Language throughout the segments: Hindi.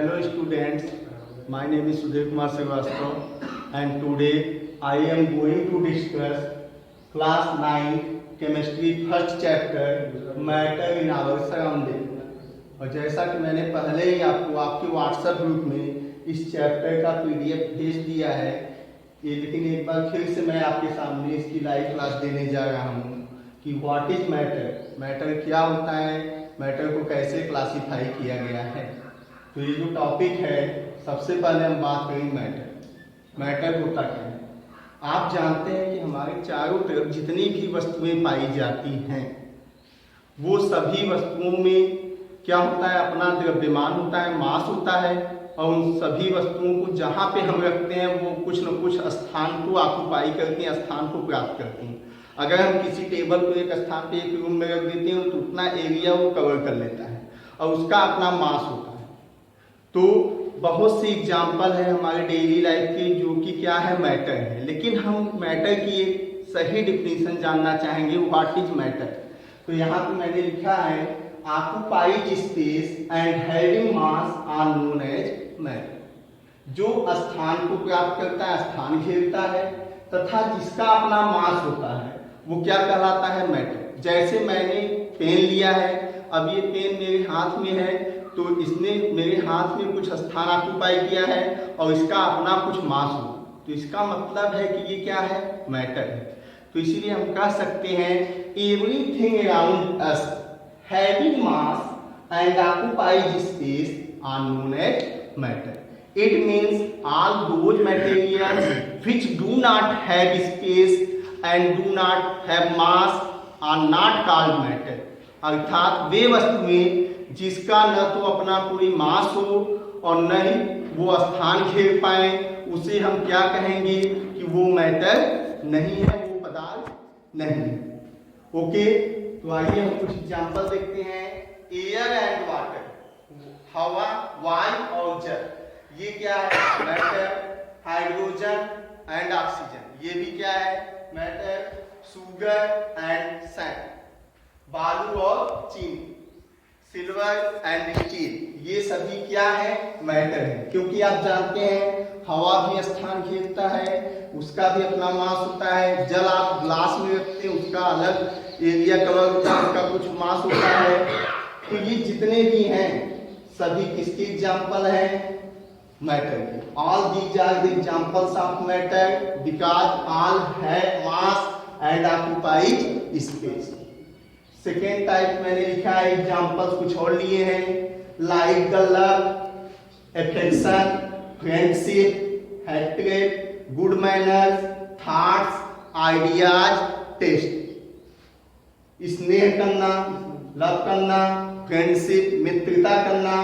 Hello students, my name is Sudhir Kumar Srivastava and today I am going to discuss class 9 chemistry first chapter matter in our surrounding। और जैसा कि मैंने पहले ही आपको आपके व्हाट्सएप ग्रुप में इस चैप्टर का पीडीएफ भेज दिया है, ये लेकिन एक बार फिर से मैं आपके सामने इसकी लाइव क्लास देने जा रहा हूँ कि व्हाट इज मैटर, मैटर क्या होता है, मैटर को कैसे क्लासिफाई किया गया है। तो ये जो टॉपिक है, सबसे पहले हम बात करेंगे मैटर होता क्या है। आप जानते हैं कि हमारे चारों तरफ जितनी भी वस्तुएं पाई जाती हैं वो सभी वस्तुओं में क्या होता है, अपना द्रव्यमान होता है, मास होता है, और उन सभी वस्तुओं को जहाँ पे हम रखते हैं वो कुछ न कुछ स्थान को ऑक्युपाई करती हैं, स्थान को प्राप्त करती हैं। अगर हम किसी टेबल को एक स्थान पे एक रूम में रख देते हैं तो उतना एरिया वो कवर कर लेता है और उसका अपना मास होता है। तो बहुत सी एग्जाम्पल है हमारे डेली लाइफ के जो कि क्या है, मैटर है। लेकिन हम मैटर की एक सही डिफिनीशन जानना चाहेंगे, व्हाट इज मैटर। तो यहाँ पे मैंने लिखा है occupied space and having mass are known as matter. जो स्थान को प्राप्त करता है, स्थान घेरता है तथा जिसका अपना मास होता है वो क्या कहलाता है, मैटर। जैसे मैंने पेन लिया है, अब ये पेन मेरे हाथ में है तो इसने मेरे हाथ में कुछ स्थान ऑक्युपाई किया है और इसका अपना कुछ मास हो, तो इसका मतलब है कि ये क्या है, मैटर है। तो इसीलिए हम कह सकते हैं everything around us having mass and occupied space are known as matter. It means all those materials which do not have space and do not have mass are not called matter। अर्थात वे वस्तुएं जिसका न तो अपना कोई मास हो और न ही वो स्थान घेर पाए, उसे हम क्या कहेंगे कि वो मैटर नहीं है, वो पदार्थ नहीं है। ओके, तो आइए हम कुछ एग्जांपल देखते हैं। एयर एंड वाटर, हवा, वायु और जल, ये क्या है, मैटर। हाइड्रोजन एंड ऑक्सीजन, ये भी क्या है, मैटर। शुगर एंड सैंड, बालू और चीनी। सिल्वर एंड स्टील, ये सभी क्या है, मैटर है। क्योंकि आप जानते हैं हवा भी स्थान घेरता है, उसका भी अपना मास होता है। जल आप ग्लास में रखते हैं, उसका अलग एरिया कवर होता है, उसका कुछ मास होता है। तो ये जितने भी हैं सभी किसके एग्जाम्पल हैं, मैटर के। All these are the examples of matter because all have mass and occupied space. Second type मैंने लिखा है, एग्जांपल्स कुछ और लिए हैं, like the love, affection, friendship, hatred, good manners, thoughts, ideas, taste. स्नेह करना, लव करना, फ्रेंडशिप मित्रता करना,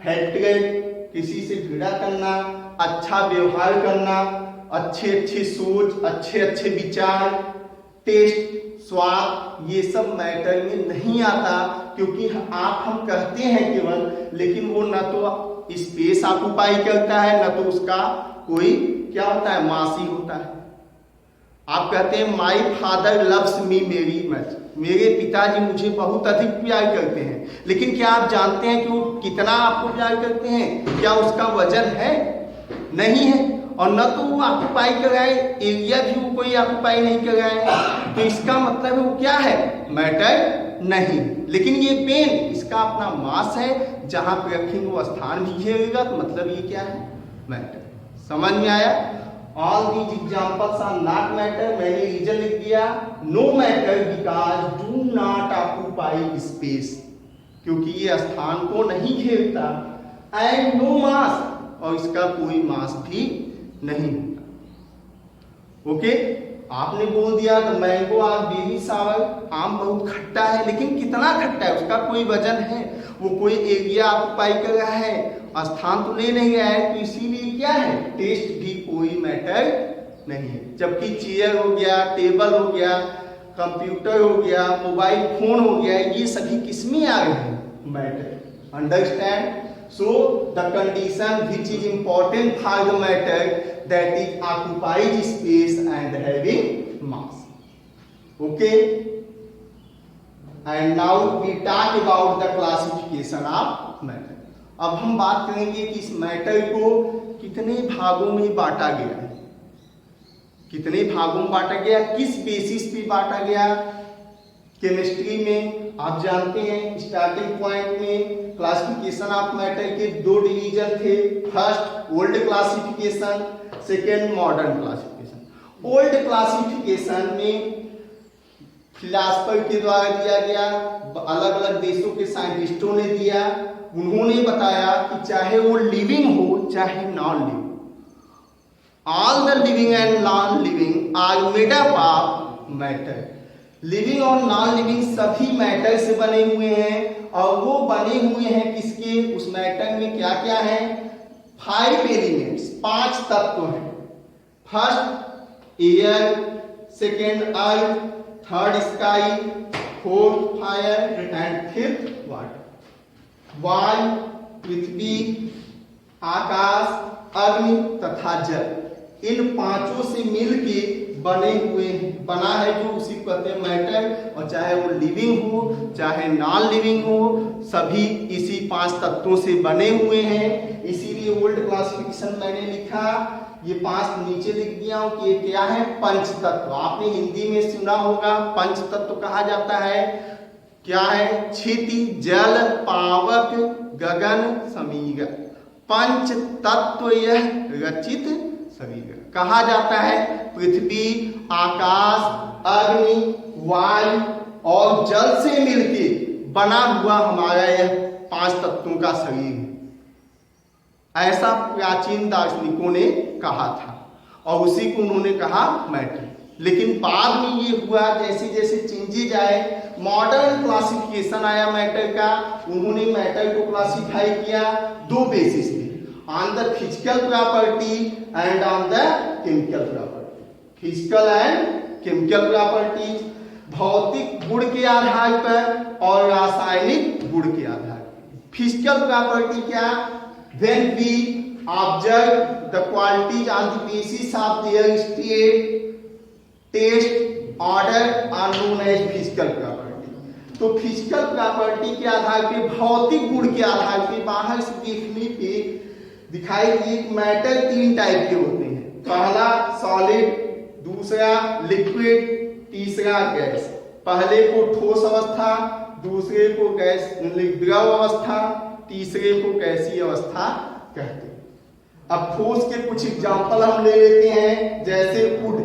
हेट्रेड किसी से घृणा करना, अच्छा व्यवहार करना, अच्छे अच्छे सोच, अच्छे अच्छे विचार, टेस्ट स्वाद, ये सब मैटर में नहीं आता। क्योंकि हम कहते हैं केवल, लेकिन वो न तो स्पेस ऑक्युपाई करता है, न तो उसका कोई क्या होता है, मास ही होता है। आप कहते हैं my father loves me very much, मेरे पिताजी मुझे बहुत अधिक प्यार करते हैं, लेकिन क्या आप जानते हैं कि वो कितना आपको प्यार करते हैं? क्या उसका वजन है? नहीं है। और न तो वो ऑक्युपाई कर रहा है, एरिया भी वो कोई ऑक्युपाई नहीं कर रहा है, तो इसका मतलब है वो क्या है, मैटर नहीं। लेकिन ये पेन, इसका अपना मास है, जहां पे रखेंगे वो स्थान भी घेरेगा, तो मतलब ये क्या है, मैटर। समझ में आया? All these examples are not matter। मैंने रीजन लिख दिया, no matter because do not occupy space, क्योंकि ये स्थान को नहीं घेरता, and no mass, और इसका कोई मास भी नहीं होता। ओके, आपने बोल दिया तो मैंगो आर वेरी सावर, आम बहुत खट्टा है, लेकिन कितना खट्टा है, उसका कोई वजन है, वो कोई एरिया ऑक्युपाई कर रहा है, स्थान तो ले नहीं रहा है, तो इसीलिए क्या है, टेस्ट भी कोई मैटर नहीं है। जबकि चेयर हो गया, टेबल हो गया, कंप्यूटर हो गया, मोबाइल फोन हो गया, ये सभी किसमें आ रहे हैं, matter. Understand? So the condition which is important for the matter that is occupied space and having mass. Okay, and now we talk about the classification of matter. अब हम बात करेंगे कि इस मैटर को कितने भागों में बांटा गया है, कितने भागों में बांटा गया, किस बेसिस पे बांटा गया। केमिस्ट्री में आप जानते हैं स्टार्टिंग पॉइंट में क्लासिफिकेशन ऑफ मैटर के दो डिवीजन थे, first old classification, second modern classification. Old classification में फिलासफर के द्वारा दिया गया, अलग अलग देशों के साइंटिस्टों ने दिया। उन्होंने बताया कि चाहे वो लिविंग हो चाहे non living, all the living and non living are made up of matter. Living और नॉन लिविंग सभी मैटर से बने हुए हैं, और वो बने हुए हैं किसके, उस मैटर में क्या क्या है, 5 एलिमेंट्स, 5 तत्व हैं। First air, second earth, third sky, fourth fire and fifth water. वायु, पृथ्वी, आकाश, अग्नि तथा जल, इन पांचों से मिलके बना है जो उसी को कहते हैं मैटर। और चाहे वो लिविंग हो चाहे नॉन लिविंग हो, सभी इसी 5 तत्वों से बने हुए हैं। इसीलिए ओल्ड क्लासिफिकेशन मैंने लिखा, ये 5 नीचे लिख दिया हूं कि ये क्या है, पंच तत्व। आपने हिंदी में सुना होगा पंच तत्व कहा जाता है, क्या है, क्षिति, जल, पावक, गगन, समीर। पंच तत्व यह रचित शरीर कहा जाता है। पृथ्वी, आकाश, अग्नि, वायु और जल से मिलके बना हुआ हमारा यह 5 तत्वों का शरीर है, ऐसा प्राचीन दार्शनिकों ने कहा था, और उसी को उन्होंने कहा मैटर। लेकिन बाद में ये हुआ, जैसे जैसे चेंजेज आए, मॉडर्न क्लासिफिकेशन आया मैटर का। उन्होंने मैटर को क्लासिफाई किया 2 बेसिस पे, on the physical property and on the chemical property. Physical and chemical properties, भौतिक गुण के आधार पर और रासायनिक गुण के आधार पर। फिजिकल प्रॉपर्टी क्या, when we observe the qualities on the basis of their state, taste, order are known as physical property। तो फिजिकल प्रॉपर्टी के आधार पे, भौतिक गुण के आधार पे, बाहर से देखने पे दिखाई दिए मैटर 3 टाइप के होते हैं। पहला सॉलिड, दूसरा लिक्विड, तीसरा गैस। पहले को ठोस अवस्था, दूसरे को गैस द्रव अवस्था, तीसरे को गैसीय अवस्था कहते हैं। अब ठोस के कुछ एग्जांपल हम ले लेते हैं, जैसे वुड,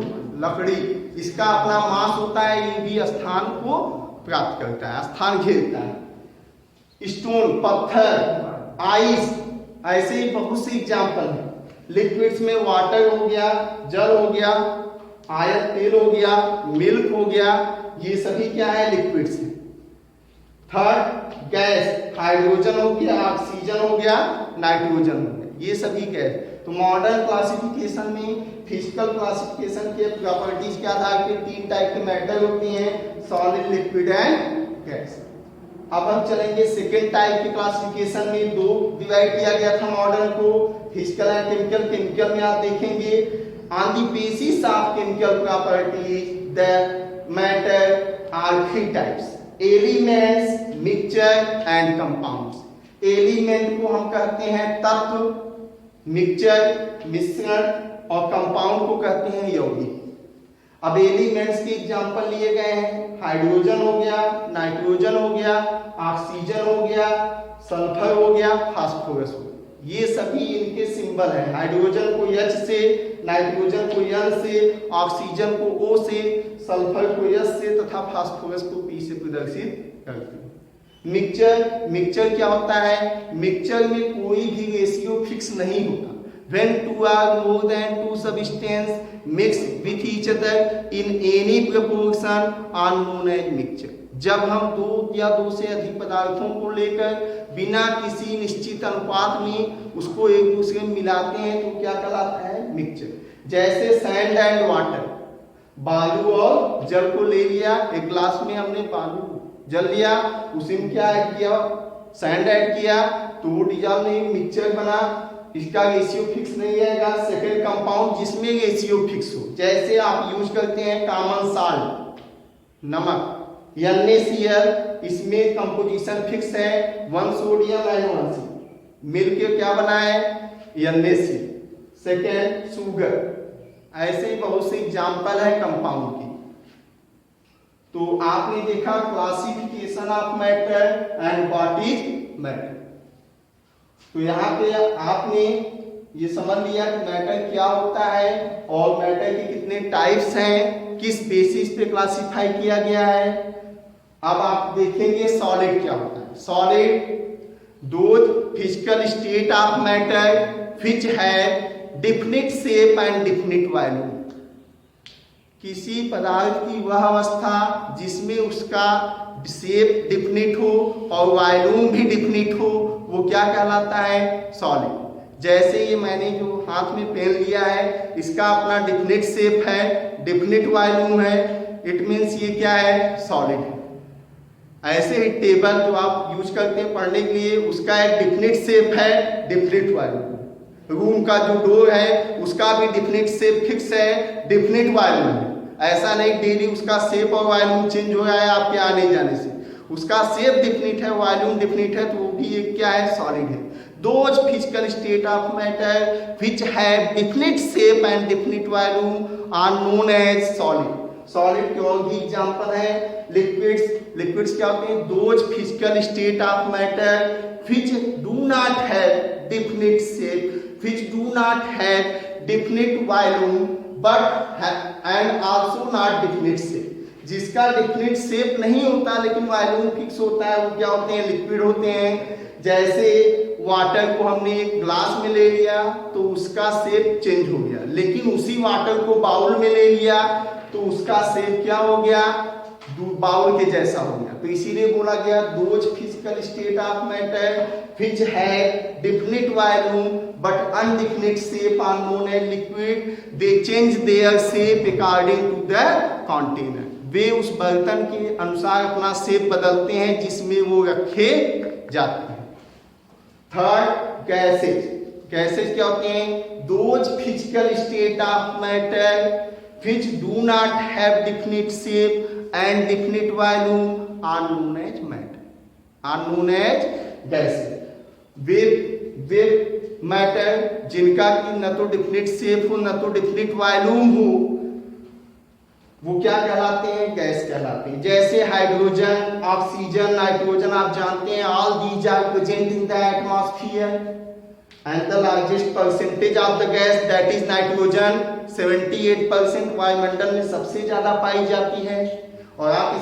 लकड़ी, इसका अपना मास होता है, ये भी स्थान को प्राप्त करता है, स्थान घेरता है। स्टोन, पत्थर, आइस, ऐसे ही बहुत से एग्जांपल हैं। लिक्विड्स में वाटर हो गया, जल हो गया, आयत तेल हो गया, मिल्क हो गया, ये सभी क्या है, लिक्विड्स हैं। थर्ड गैस, हाइड्रोजन हो गया, ऑक्सीजन हो गया, नाइट्रोजन हो गया, ये सभी गैस। तो मॉडर्न क्लासिफिकेशन में फिजिकल क्लासिफिकेशन के प्रॉपर्टीज के आधार पे 3 टाइप के मैटर होते हैं, सॉलिड, लिक्विड एंड गैस। अब हम चलेंगे सेकेंड टाइप के क्लासिफिकेशन में, 2 डिवाइड किया गया था मॉडर्न को, फिजिकल एंड केमिकल। केमिकल में आप देखेंगे on the basis of chemical properties the matter are 3 types, elements, mixture and compounds. Element को हम कहते हैं तत्व, मिक्सचर मिश्रण, और कंपाउंड को कहते हैं यौगिक। अब एलिमेंट्स के एग्जांपल लिए गए हैं, हाइड्रोजन हो गया, नाइट्रोजन हो गया, ऑक्सीजन हो गया, सल्फर हो गया, फास्फोरस हो गया, ये सभी इनके सिंबल हैं। हाइड्रोजन को H से, नाइट्रोजन को N से, ऑक्सीजन को O से, सल्फर को S से तथा फास्फोरस को P से प्रदर्शित करते हैं। मिक्सचर क्या होता है, मिक्सचर में कोई भी रेशियो फिक्स नहीं होता। When 2 or more than 2 substances mix with each other in any proportion are known as mixture। जब हम 2 या 2 से अधिक पदार्थों को लेकर बिना किसी निश्चित अनुपात में उसको एक दूसरे में मिलाते हैं तो क्या कहलाता है, मिक्सचर। जैसे सैंड एंड वाटर, बालू और जल को ले लिया, एक ग्लास में हमने बालू जल लिया, उसी में क्या ऐड किया, सैंड ऐड किया, तो वो डिजॉल्व नहीं, मिक्सचर बना। इसका रेशियो फिक्स नहीं रहेगा। सेकेंड कंपाउंड जिसमें रेशियो फिक्स हो, जैसे आप यूज करते हैं कॉमन साल्ट, नमक, NaCl, इसमें कंपोजिशन फिक्स है, 1 सोडियम एंड 1 C। मिलके क्या बना है, NaCl। Second sugar. ऐसे ही बहुत से एग्जाम्पल है कंपाउंड की। तो आपने देखा classification of matter and what is matter. तो यहाँ पे आपने ये समझ लिया कि मैटर क्या होता है और मैटर के कितने टाइप्स हैं, किस बेसिस पे क्लासिफाई किया गया है। अब आप देखेंगे सॉलिड क्या होता है। Solid those physical state of matter which है definite shape and definite volume. किसी पदार्थ की वह अवस्था जिसमें उसका शेप डिफिनिट हो और वॉल्यूम भी डिफिनिट हो, वो क्या कहलाता है, सॉलिड। जैसे ये मैंने जो हाथ में पेन लिया है, इसका अपना डिफिनिट शेप है, डिफिनिट वॉल्यूम है, इट मीन्स ये क्या है, सॉलिड है। ऐसे ही टेबल जो आप यूज करते हैं पढ़ने के लिए, उसका एक डिफिनिट शेप है, डिफिनिट वॉल्यूम। रूम का जो डोर है उसका भी डिफिनिट शेप फिक्स है, डिफिनिट वॉल्यूम है। ऐसा नहीं डेली उसका शेप और वॉल्यूम चेंज हो रहा है आपके आने जाने से। उसका शेप डिफिनिट है, वॉल्यूम डिफिनिट है, तो वो भी एक क्या है, सॉलिड है। Those physical state of matter which have definite shape and definite volume are known as solid. Solid के और भी एग्जांपल है लिक्विड्स। लिक्विड्स क्या होते हैं, those physical state of matter which do not have definite shape, which do not have definite volume but and also not definite shape। जिसका definite shape नहीं होता लेकिन वॉल्यूम फिक्स होता है, वो क्या होते हैं, लिक्विड होते हैं। जैसे वाटर को हमने एक ग्लास में ले लिया तो उसका शेप चेंज हो गया, लेकिन उसी वाटर को बाउल में ले लिया तो उसका शेप क्या हो गया, बाउल के जैसा हो गया। तो इसीलिए बोला गया those physical state of matter which have definite volume but undefinite shape are known as liquid। they change their shape according to the container। वे उस बर्तन के अनुसार अपना शेप बदलते हैं जिसमें वो रखे जाते हैं। Third gases. गैसेज क्या होते हैं, those physical state of matter which do not have definite shape and definite volume are known as matter, are known as gases। Way matter जिनका कि न तो डिफिनिट शेप हो न तो डिफिनिट वॉल्यूम हो, वो क्या कहलाते हैं, गैस कहलाते हैं। जैसे हाइड्रोजन, ऑक्सीजन, नाइट्रोजन, आप जानते हैं all these are present in the atmosphere and the largest percentage of the gas that is nitrogen 78% वायुमंडल में सबसे ज्यादा पाई जाती है। और आप